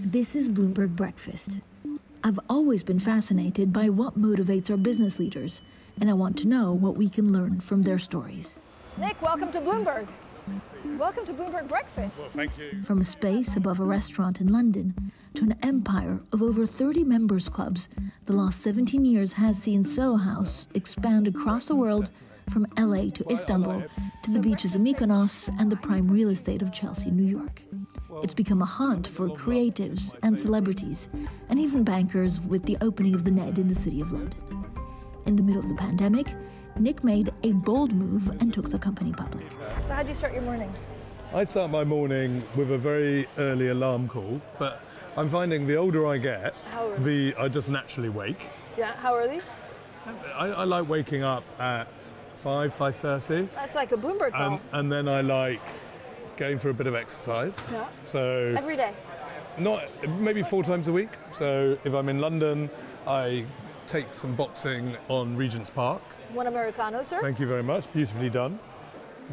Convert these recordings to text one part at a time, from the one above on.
This is Bloomberg Breakfast. I've always been fascinated by what motivates our business leaders, and I want to know what we can learn from their stories. Nick, welcome to Bloomberg. Welcome to Bloomberg Breakfast. Well, thank you. From a space above a restaurant in London to an empire of over 30 members clubs, the last 17 years has seen Soho House expand across the world, from LA to Istanbul, to the beaches of Mykonos and the prime real estate of Chelsea, New York. It's become a haunt for creatives and celebrities, and even bankers, with the opening of the Ned in the City of London. In the middle of the pandemic, Nick made a bold move and took the company public. So how do you start your morning? I start my morning with a very early alarm call, but I'm finding the older I get, I just naturally wake. Yeah, how early? I like waking up at 5:30. That's like a Bloomberg call. And then I like going for a bit of exercise. Yeah. So Every day? Maybe 4 times a week. So if I'm in London, I take some boxing on Regent's Park. One Americano, sir? Thank you very much, beautifully done.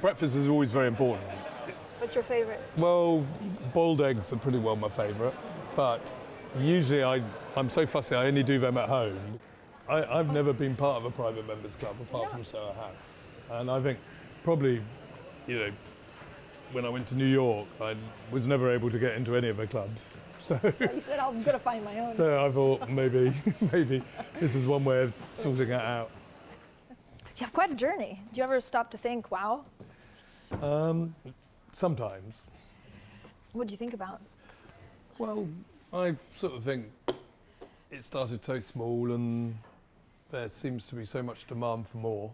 Breakfast is always very important. What's your favorite? Well, boiled eggs are pretty well my favourite, but usually I'm so fussy, I only do them at home. I've never been part of a private members club apart from Soho House. And I think probably, when I went to New York, I was never able to get into any of the clubs. So you said, I'm going to find my own. So I thought maybe this is one way of sorting it out. You have quite a journey. Do you ever stop to think, wow? Sometimes. What do you think about? Well, I sort of think it started so small and there seems to be so much demand for more.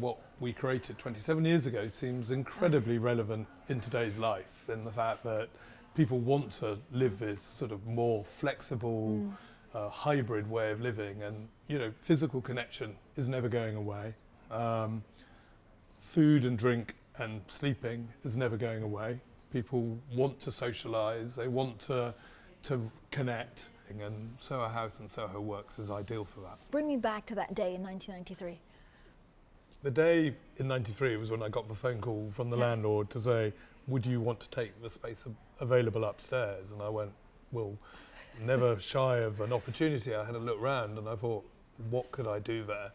What we created 27 years ago seems incredibly relevant in today's life, in the fact that people want to live this sort of more flexible, hybrid way of living, and physical connection is never going away. Food and drink and sleeping is never going away. People want to socialise, they want to connect, and Soho House and Soho Works is ideal for that. Bring me back to that day in 1993. The day in 93 was when I got the phone call from the landlord to say, would you want to take the space available upstairs? And I went, well, never shy of an opportunity. I had a look round and I thought, what could I do there?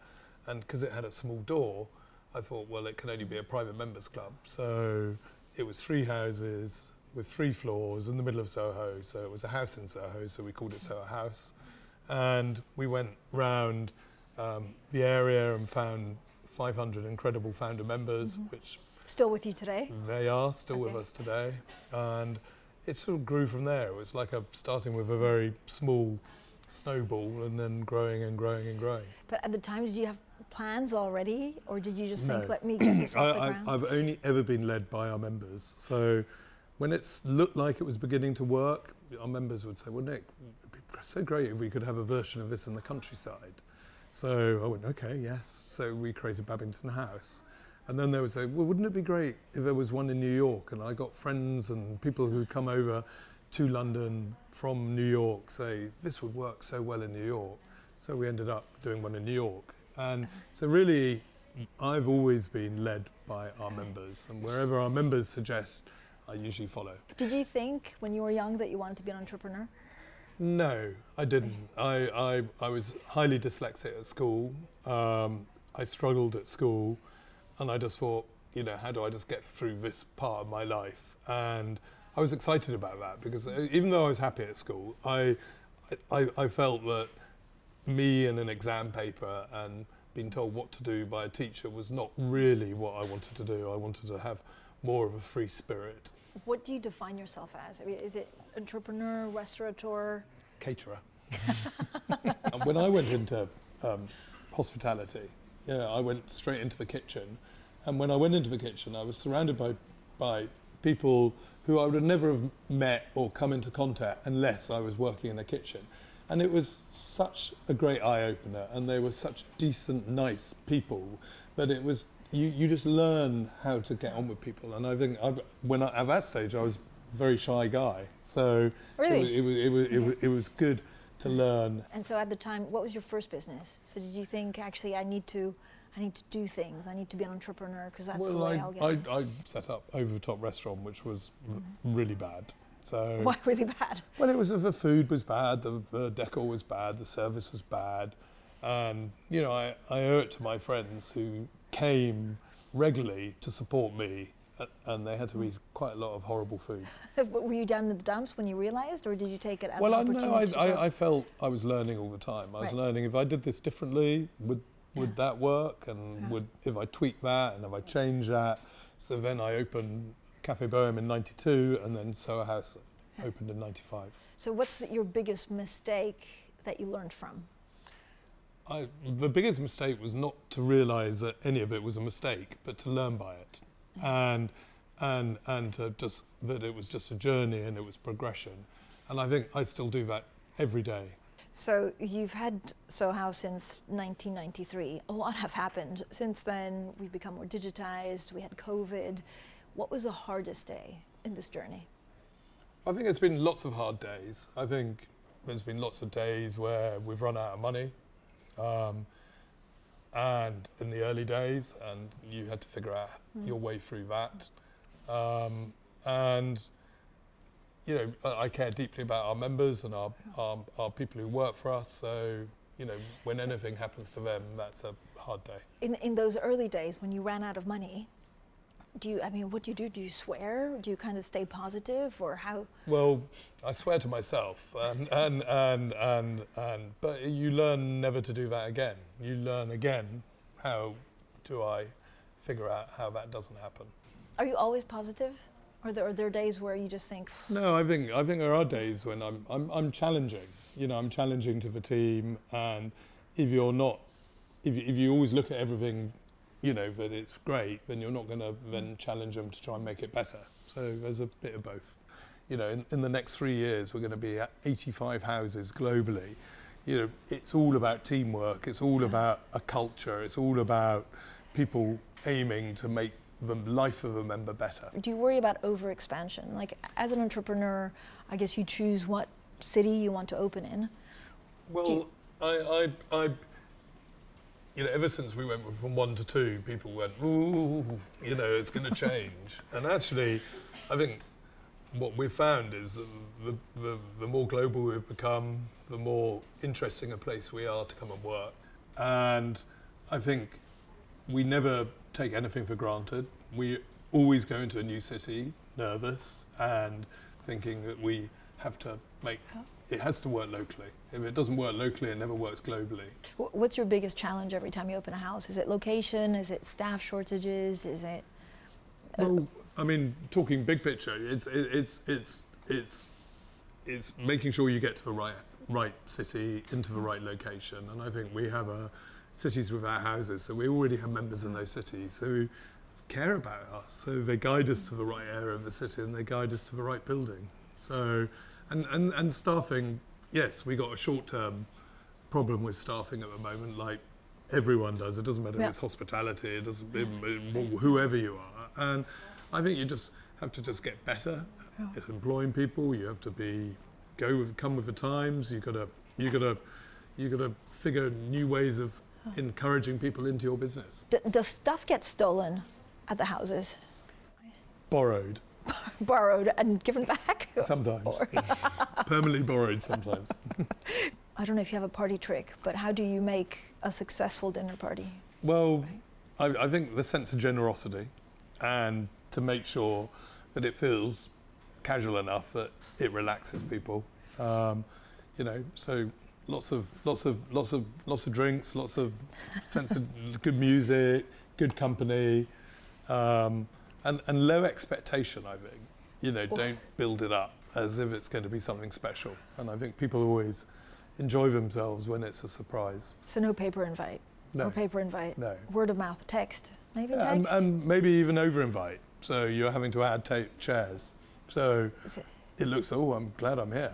And because it had a small door, I thought, well, it can only be a private members club. So it was 3 houses with 3 floors in the middle of Soho. So it was a house in Soho, so we called it Soho House. And we went round the area and found 500 incredible founder members, which... Still with you today? They are still with us today. And it sort of grew from there. It was like starting with a very small snowball and then growing and growing and growing. But at the time, did you have plans already? Or did you just think, let me get this off the ground? I've only ever been led by our members. So when it looked like it was beginning to work, our members would say, well, Nick, it'd be so great if we could have a version of this in the countryside. So I went, okay, yes. So we created Babington House. And then they would say, well, wouldn't it be great if there was one in New York? And I got friends and people who come over to London from New York say, this would work so well in New York. So we ended up doing one in New York. And so really, I've always been led by our members. And wherever our members suggest, I usually follow. Did you think when you were young that you wanted to be an entrepreneur? No, I didn't. I was highly dyslexic at school. I struggled at school. And I just thought, how do I just get through this part of my life? And I was excited about that because even though I was happy at school, I felt that me and an exam paper and being told what to do by a teacher was not really what I wanted to do. I wanted to have more of a free spirit. What do you define yourself as? I mean, is it entrepreneur, restaurateur? Caterer. And when I went into hospitality, I went straight into the kitchen. And when I went into the kitchen, I was surrounded by people who I would never have met or come into contact unless I was working in a kitchen. And it was such a great eye-opener, and they were such decent, nice people that it was, you just learn how to get on with people. And I think at that stage, I was a very shy guy. So really? it was good to learn. And so at the time, what was your first business? So did you think, actually, I need to do things, I need to be an entrepreneur because that's the way I'll get it? I set up Over the Top Restaurant, which was really bad. So Why really bad? well, it was the food was bad, the decor was bad, the service was bad, and you know I owe it to my friends who came regularly to support me, and they had to eat quite a lot of horrible food. Were you down in the dumps when you realized, or did you take it as Well, an I opportunity? know I felt I was learning all the time. I was Right. learning if I did this differently, would that work, and would if I tweak that and if I change that. So then I opened Cafe Bohème in '92, and then Soho House opened in '95. So what's your biggest mistake that you learned from? The biggest mistake was not to realise that any of it was a mistake, but to learn by it, and to just that it was just a journey and it was progression, and I think I still do that every day. So you've had Soho House since 1993. A lot has happened since then. We've become more digitized. We had COVID. What was the hardest day in this journey? I think it's been lots of hard days. I think there's been lots of days where we've run out of money, and in the early days, and you had to figure out your way through that. And you know, I care deeply about our members and our people who work for us. So you know, when anything happens to them, that's a hard day. In those early days when you ran out of money, what do you do? Do you swear? Do you kind of stay positive, or how? Well, I swear to myself, but you learn never to do that again. You learn again, how do I figure out how that doesn't happen? Are you always positive? Or are there days where you just think? No, I think there are days when I'm challenging. You know, I'm challenging to the team, and if you're not, if you always look at everything, you know, that it's great, then you're not going to then challenge them to try and make it better. So there's a bit of both. You know, in the next 3 years, we're going to be at 85 houses globally. You know, it's all about teamwork. It's all about a culture. It's all about people aiming to make the life of a member better. Do you worry about overexpansion? Like, as an entrepreneur, I guess you choose what city you want to open in. Well, you know, ever since we went from 1 to 2, people went, ooh, you know, it's going to change. And actually, I think what we've found is the more global we've become, the more interesting a place we are to come and work. And I think we never take anything for granted. We always go into a new city nervous and thinking that we have to it has to work locally. If it doesn't work locally, it never works globally. What's your biggest challenge every time you open a house? Is it location? Is it staff shortages? Is it? Well, I mean, talking big picture, it's making sure you get to the right city, into the right location. And I think we have cities without houses, so we already have members in those cities who care about us. So they guide us to the right area of the city, and they guide us to the right building. So, and staffing, yes, we got a short-term problem with staffing at the moment, like everyone does. It doesn't matter if it's hospitality, it doesn't, whoever you are. And I think you just have to just get better at employing people. You have to come with the times. You gotta figure new ways of encouraging people into your business. Does stuff get stolen at the houses? Borrowed. Borrowed and given back? Sometimes. Permanently borrowed sometimes. I don't know if you have a party trick, but how do you make a successful dinner party? Well, I think the sense of generosity, and to make sure that it feels casual enough that it relaxes people. You know, so lots of drinks, lots of sense of good music, good company, and low expectation, I think. You know, don't build it up as if it's going to be something special. And I think people always enjoy themselves when it's a surprise. So no paper invite? No. Or paper invite? No. Word of mouth, text? Maybe text? And maybe even over invite. So you're having to add chairs. So it looks, oh, I'm glad I'm here,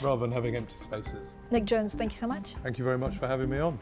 rather than having empty spaces. Nick Jones, thank you so much. Thank you very much for having me on.